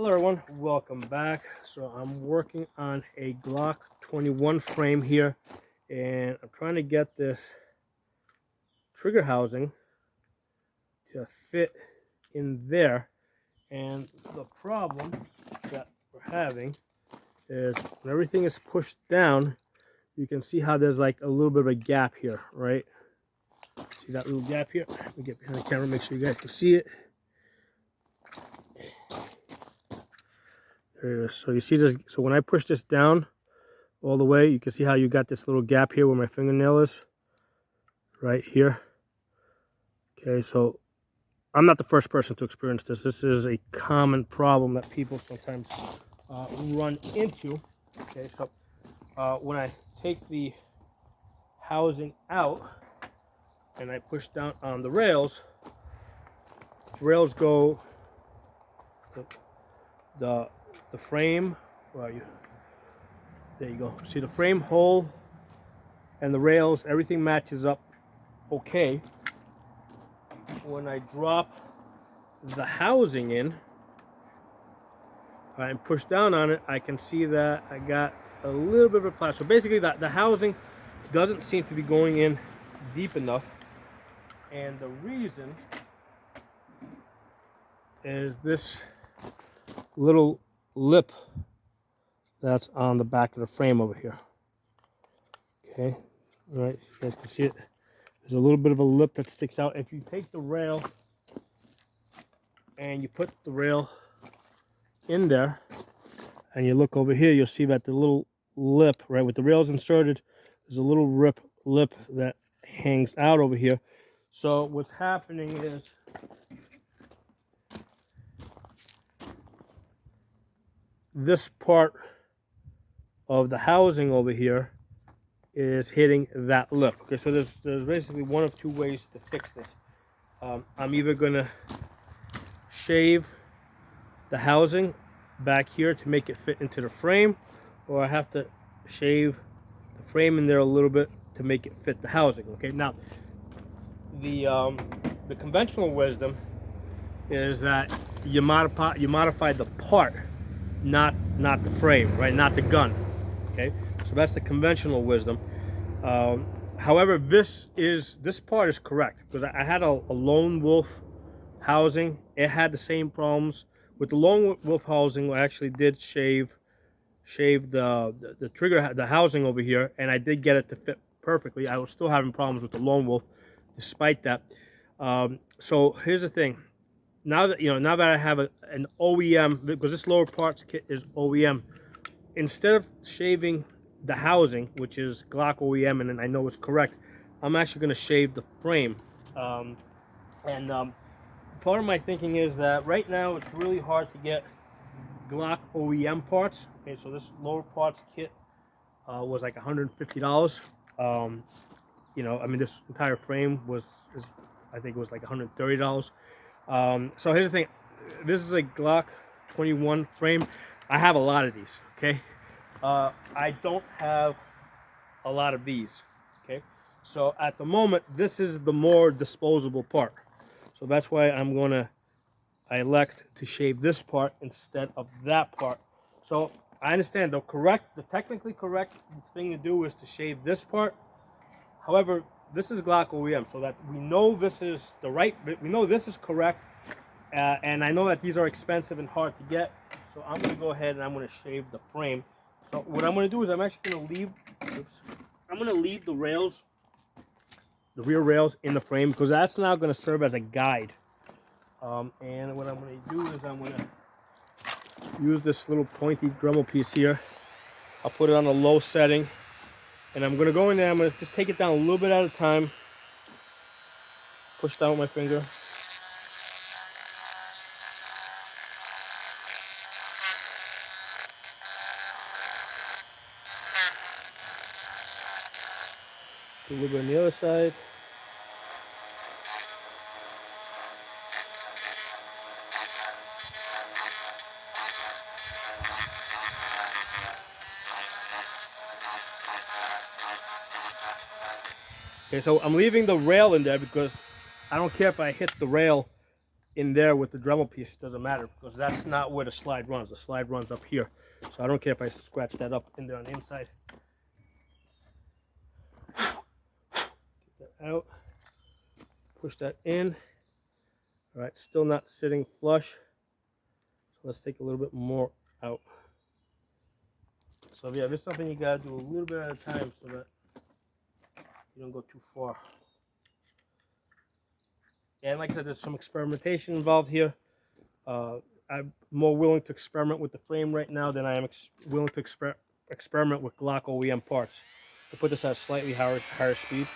Hello everyone, welcome back. So I'm working on a Glock 21 frame here, and I'm trying to get this trigger housing to fit in there. And the problem that we're having is when everything is pushed down, you can see how there's like a little bit of a gap here, right? See that little gap here? Let me get behind the camera, make sure you guys can see it. There it is. So you see this, so when I push this down all the way, you can see how you got this little gap here where my fingernail is, right here. Okay, so I'm not the first person to experience this. This is a common problem that people sometimes run into. Okay, so when I take the housing out and I push down on the rails go, the frame, there you go. See the frame hole and the rails, everything matches up okay. When I drop the housing in and push down on it, I can see that I got a little bit of a clash. So basically the housing doesn't seem to be going in deep enough, and the reason is this little lip that's on the back of the frame over here. Okay, all right, you guys can see it. There's a little bit of a lip that sticks out. If you take the rail and you put the rail in there and you look over here, you'll see that the little lip, right, with the rails inserted, there's a little lip that hangs out over here. So what's happening is this part of the housing over here is hitting that lip. Okay, so there's basically one of two ways to fix this. I'm either gonna shave the housing back here to make it fit into the frame, or I have to shave the frame in there a little bit to make it fit the housing. Okay, now the conventional wisdom is that you modify the part, not the frame, right? Not the gun. Okay, so that's the conventional wisdom. However, this part is correct, because I had a lone wolf housing. It had the same problems with the lone wolf housing. I actually did shave the trigger, the housing over here, and I did get it to fit perfectly. I was still having problems with the lone wolf despite that. So here's the thing. Now that I have an OEM, because this lower parts kit is OEM, instead of shaving the housing, which is Glock OEM, and I know it's correct, I'm actually going to shave the frame. Part of my thinking is that right now it's really hard to get Glock OEM parts. Okay, so this lower parts kit was like $150. I mean, this entire frame I think it was like $130. So here's the thing. This is a Glock 21 frame. I have a lot of these, okay? I don't have a lot of these, okay? So at the moment, this is the more disposable part. So that's why I elect to shave this part instead of that part. So I understand the technically correct thing to do is to shave this part. However, this is Glock OEM, so that we know this is we know this is correct. And I know that these are expensive and hard to get. So I'm going to go ahead and I'm going to shave the frame. So what I'm going to do is I'm actually going to leave the rails, the rear rails in the frame, because that's now going to serve as a guide. And what I'm going to do is I'm going to use this little pointy Dremel piece here. I'll put it on a low setting, and I'm going to go in there. I'm going to just take it down a little bit at a time. Push down with my finger. Do a little bit on the other side. Okay, so I'm leaving the rail in there because I don't care if I hit the rail in there with the Dremel piece, it doesn't matter because that's not where the slide runs. The slide runs up here. So I don't care if I scratch that up in there on the inside. Get that out. Push that in. All right, still not sitting flush. So let's take a little bit more out. So yeah, this is something you gotta do a little bit at a time so that you don't go too far. And like I said, there's some experimentation involved here. I'm more willing to experiment with the frame right now than I am willing to experiment with Glock OEM parts. I put this at a slightly higher speed.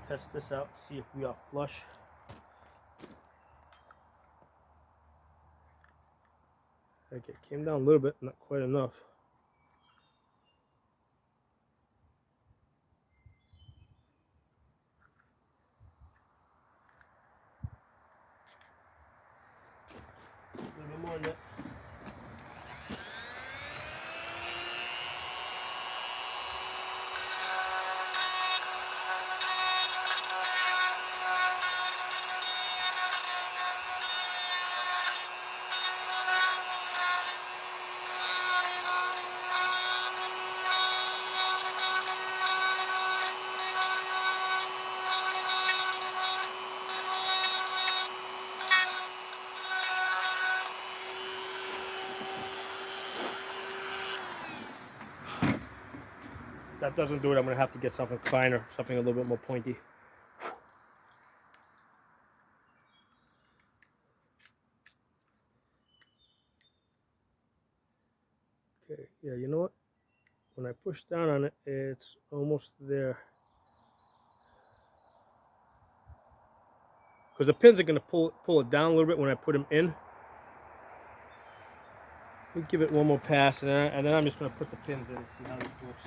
Let's test this out, see if we are flush. Okay, it came down a little bit, not quite enough. A little bit more than that. That doesn't do it. I'm going to have to get something finer, something a little bit more pointy. Okay, yeah, you know what? When I push down on it, it's almost there. Because the pins are going to pull it down a little bit when I put them in. Let me give it one more pass, and then I'm just going to put the pins in and see how this works.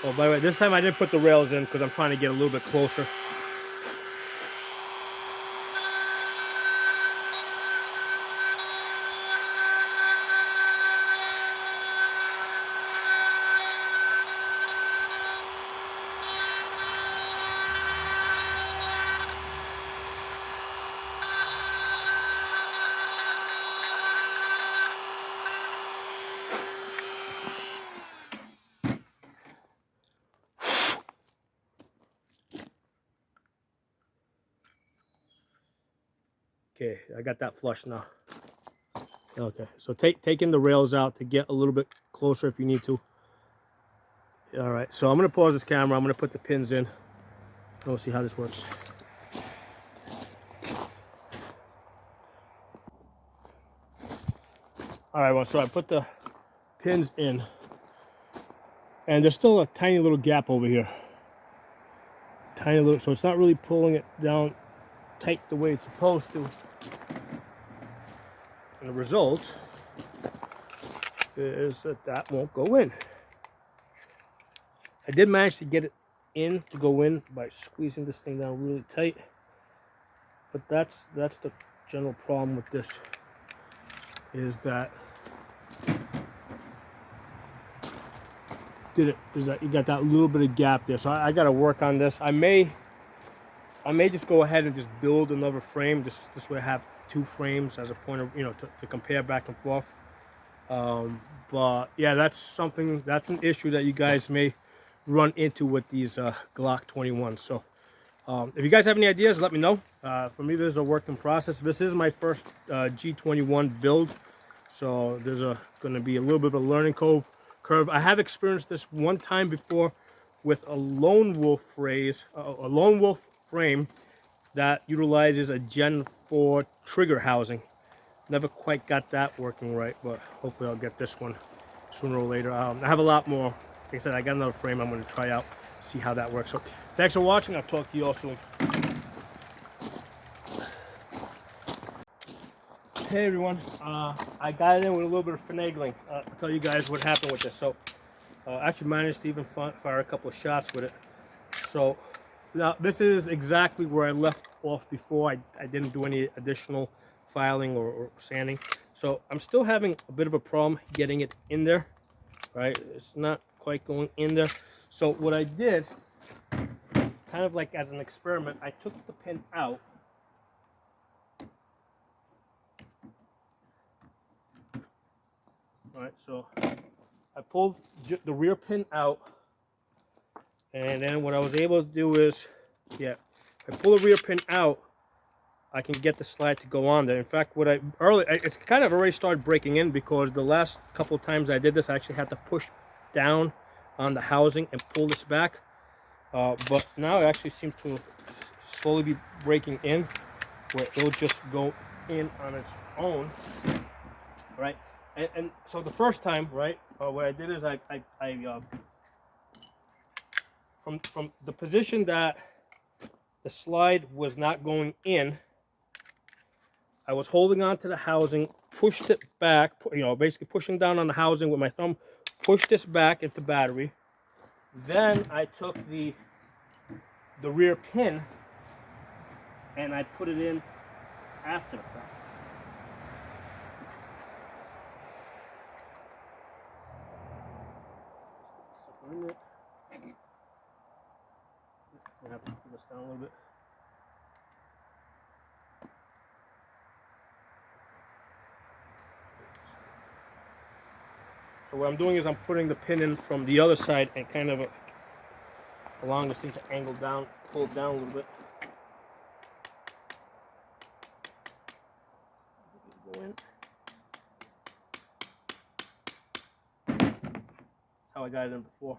Oh, by the way, this time I didn't put the rails in because I'm trying to get a little bit closer. Okay, I got that flush now. Okay, so taking the rails out to get a little bit closer if you need to. All right, so I'm going to pause this camera. I'm going to put the pins in. We'll see how this works. All right, well, so I put the pins in, and there's still a tiny little gap over here. Tiny little, so it's not really pulling it down tight the way it's supposed to. And the result is that won't go in. I did manage to get it in to go in by squeezing this thing down really tight, but that's the general problem with this, is that you got that little bit of gap there. So I got to work on this. I may just go ahead and just build another frame. This way I have two frames as a point of, to compare back and forth. But yeah, that's an issue that you guys may run into with these Glock 21s. So if you guys have any ideas, let me know. For me, this is a work in process. This is my first G21 build, so there's going to be a little bit of a learning curve. I have experienced this one time before with a lone wolf frame that utilizes a Gen 4 trigger housing. Never quite got that working right, but hopefully I'll get this one sooner or later. I have a lot more. Like I said, I got another frame I'm going to try out, see how that works. So thanks for watching. I'll talk to you all soon. Hey everyone, I got it in with a little bit of finagling. I'll tell you guys what happened with this. So I actually managed to even fire a couple of shots with it. So now this is exactly where I left off before. I didn't do any additional filing or sanding. So I'm still having a bit of a problem getting it in there, right? It's not quite going in there. So what I did, kind of like as an experiment, I took the pin out. All right, so I pulled the rear pin out, and then what I was able to do is, if I pull the rear pin out, I can get the slide to go on there. In fact, it's kind of already started breaking in, because the last couple of times I did this, I actually had to push down on the housing and pull this back. But now it actually seems to slowly be breaking in, where it'll just go in on its own, right? And so the first time, right, what I did is I from the position that the slide was not going in, I was holding on to the housing, pushed it back, basically pushing down on the housing with my thumb, pushed this back into battery. Then I took the rear pin and I put it in after the fact. I have to pull this down a little bit. So what I'm doing is I'm putting the pin in from the other side and kind of allowing this thing to angle down, pull it down a little bit. Go in. That's how I got it in before.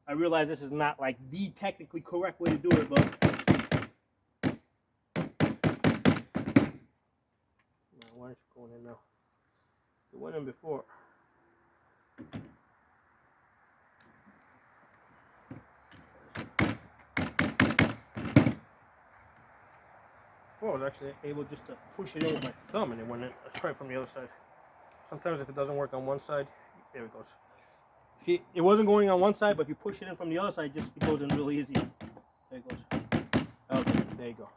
I realize this is not like the technically correct way to do it, but why aren't you going in now? It went in before. Before I was actually able just to push it in with my thumb and it went in. Let's try it from the other side. Sometimes if it doesn't work on one side, there it goes. See, it wasn't going on one side, but if you push it in from the other side, it goes in really easy. There it goes. Okay, there you go.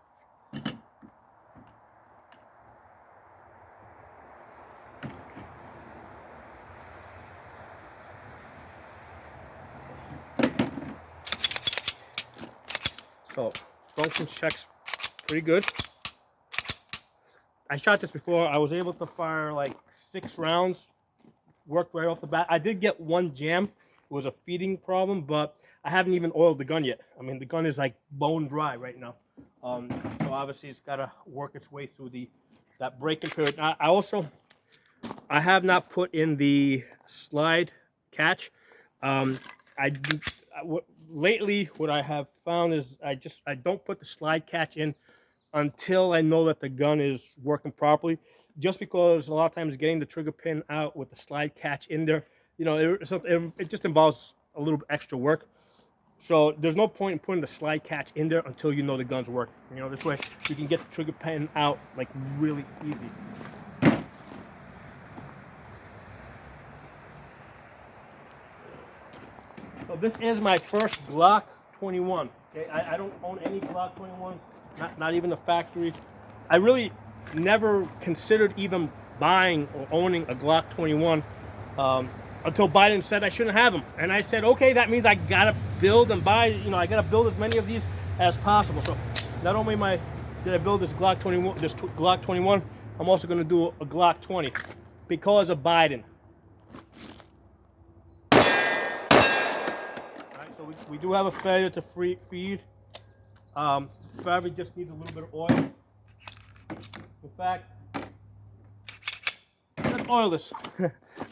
So, function checks pretty good. I shot this before. I was able to fire like 6 rounds. Worked right off the bat. I did get one jam. It was a feeding problem, but I haven't even oiled the gun yet. I mean, the gun is like bone dry right now. So obviously it's got to work its way through that breaking period. I have not put in the slide catch. Lately what I have found is I don't put the slide catch in until I know that the gun is working properly. Just because a lot of times getting the trigger pin out with the slide catch in there, it just involves a little bit extra work. So there's no point in putting the slide catch in there until you know the gun's working. This way you can get the trigger pin out like really easy. So this is my first Glock 21. Okay, I don't own any Glock 21s, not even the factory. I really never considered even buying or owning a Glock 21 until Biden said I shouldn't have them. And I said, okay, that means I gotta build and buy, I gotta build as many of these as possible. So not only did I build this Glock 21, I'm also gonna do a Glock 20. because of Biden. Alright, so we do have a failure to feed. Probably just needs a little bit of oil. In fact, let's oil this.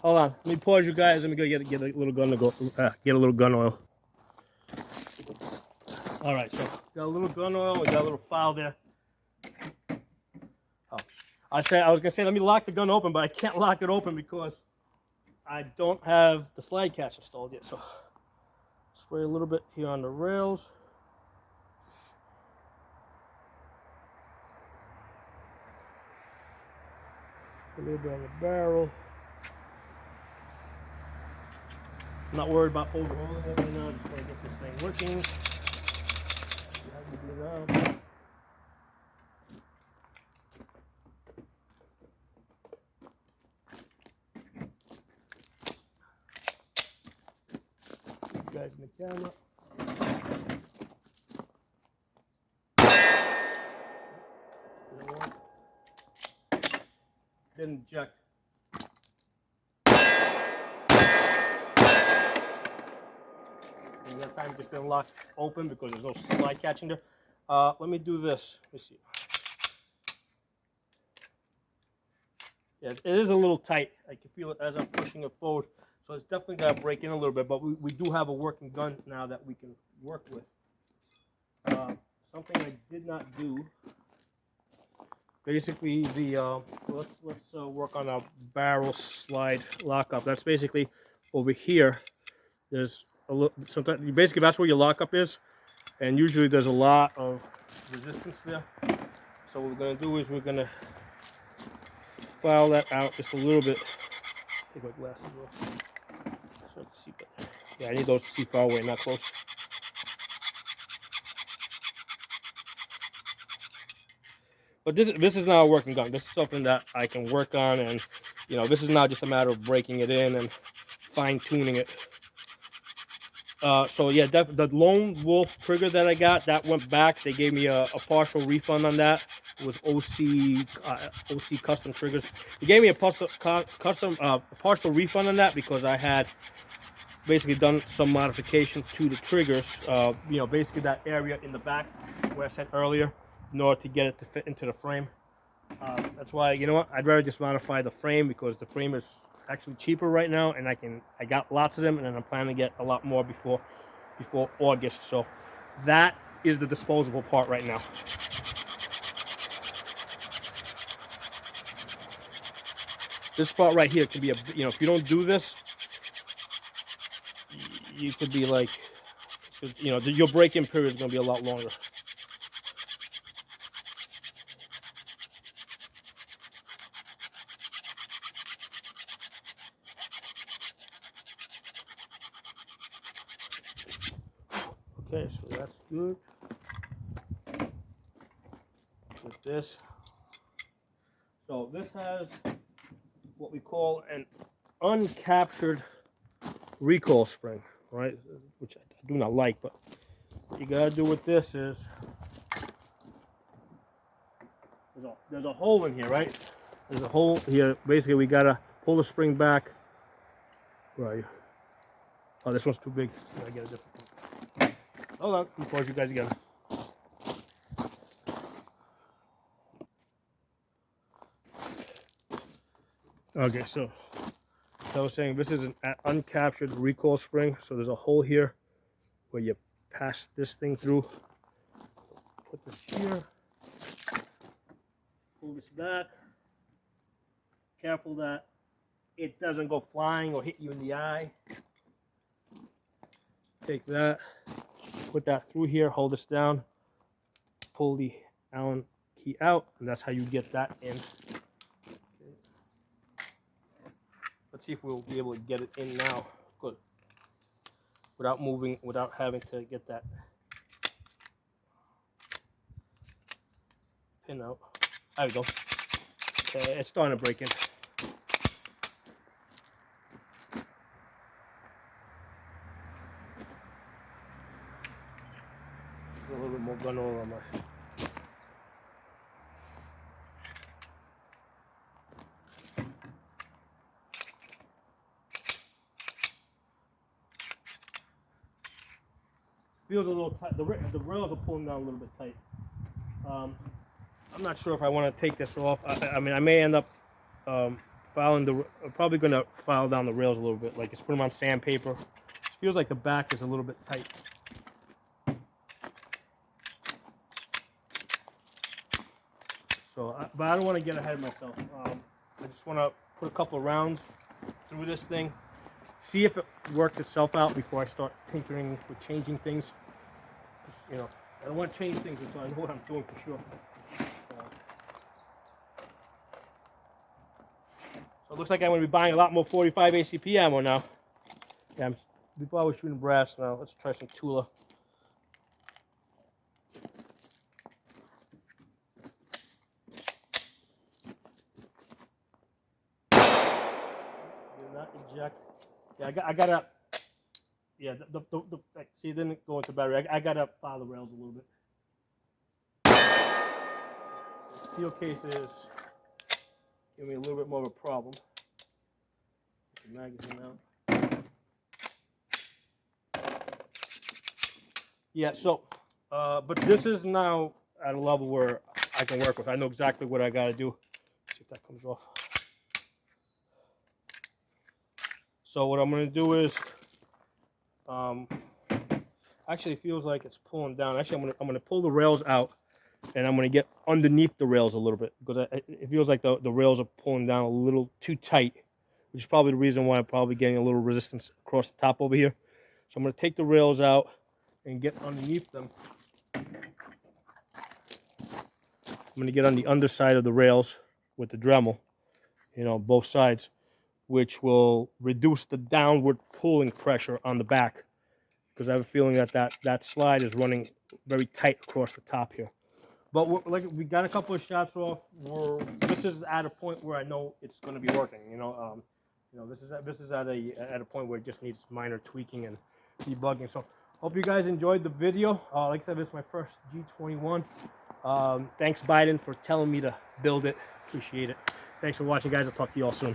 Hold on, let me pause you guys. Let me go get a little gun to go. Get a little gun oil. All right, so got a little gun oil. We got a little file there. Oh, I was gonna say let me lock the gun open, but I can't lock it open because I don't have the slide catch installed yet. So spray a little bit here on the rails. A little bit on the barrel. I'm not worried about overhauling it right now. I just want to get this thing working. See how we do now. You guys in the camera. Didn't eject. And that time just didn't lock open because there's no slide catch in there. Let me do this. Let me see. Yeah, it is a little tight. I can feel it as I'm pushing it forward. So it's definitely got to break in a little bit, but we do have a working gun now that we can work with. Something I did not do. Basically, let's work on our barrel slide lockup. That's basically over here. There's a little. Sometimes basically that's where your lockup is, and usually there's a lot of resistance there. So what we're gonna do is we're gonna file that out just a little bit. Take my glasses off so I can see better. Yeah, I need those to see far away, not close. But this is not a working gun. This is something that I can work on, and this is not just a matter of breaking it in and fine tuning it. So yeah, the Lone Wolf trigger that I got, that went back. They gave me a partial refund on that. It was OC Custom Triggers. They gave me a partial refund on that because I had basically done some modification to the triggers. Basically that area in the back where I said earlier, in order to get it to fit into the frame. That's why, I'd rather just modify the frame because the frame is actually cheaper right now, and I got lots of them, and then I'm planning to get a lot more before August. So that is the disposable part right now. This part right here could be if you don't do this, you could be like, your break-in period is going to be a lot longer. Okay, so that's good. With this. So this has what we call an uncaptured recoil spring, right? Which I do not like, but what you gotta do with this is there's a hole in here, right? There's a hole here. Basically, we gotta pull the spring back. Where are you? Oh, this one's too big. I get a different one. Hold on, let me pause you guys again. Okay, so I was saying this is an uncaptured recoil spring. So there's a hole here where you pass this thing through. Put this here. Pull this back. Careful that it doesn't go flying or hit you in the eye. Take that, put that through here, hold this down, pull the Allen key out, and that's how you get that in. Okay. Let's see if we'll be able to get it in now. Good. Without moving, without having to get that pin out. There we go. Okay, it's starting to break in. A little bit more gun oil on my. feels a little tight. The rails are pulling down a little bit tight. I'm not sure if I want to take this off. I mean, I may end up filing I'm probably going to file down the rails a little bit, like just put them on sandpaper. It feels like the back is a little bit tight. So, but I don't want to get ahead of myself. I just want to put a couple of rounds through this thing, see if it worked itself out before I start tinkering with changing things. You know, I don't want to change things until I know what I'm doing for sure. So it looks like I'm going to be buying a lot more 45 ACP ammo now. Yeah, before I was shooting brass. Now let's try some Tula. Did not eject. Yeah, I gotta. Yeah, see, it didn't go into battery. I gotta file the rails a little bit. Steel cases give me a little bit more of a problem. Get the magazine out. Yeah, so, but this is now at a level where I can work with. I know exactly what I gotta do. Let's see if that comes off. So what I'm gonna do is, actually it feels like it's pulling down. Actually, I'm gonna pull the rails out, and I'm gonna get underneath the rails a little bit because it feels like the rails are pulling down a little too tight, which is probably the reason why I'm probably getting a little resistance across the top over here. So I'm gonna take the rails out and get underneath them. I'm gonna get on the underside of the rails with the Dremel, you know, both sides, which will reduce the downward pulling pressure on the back, because I have a feeling that slide is running very tight across the top here. But like we got a couple of shots off. This is at a point where I know it's going to be working. You know, this is at a point where it just needs minor tweaking and debugging. So hope you guys enjoyed the video. Like I said, this is my first G21. Thanks Biden for telling me to build it. Appreciate it. Thanks for watching, guys. I'll talk to you all soon.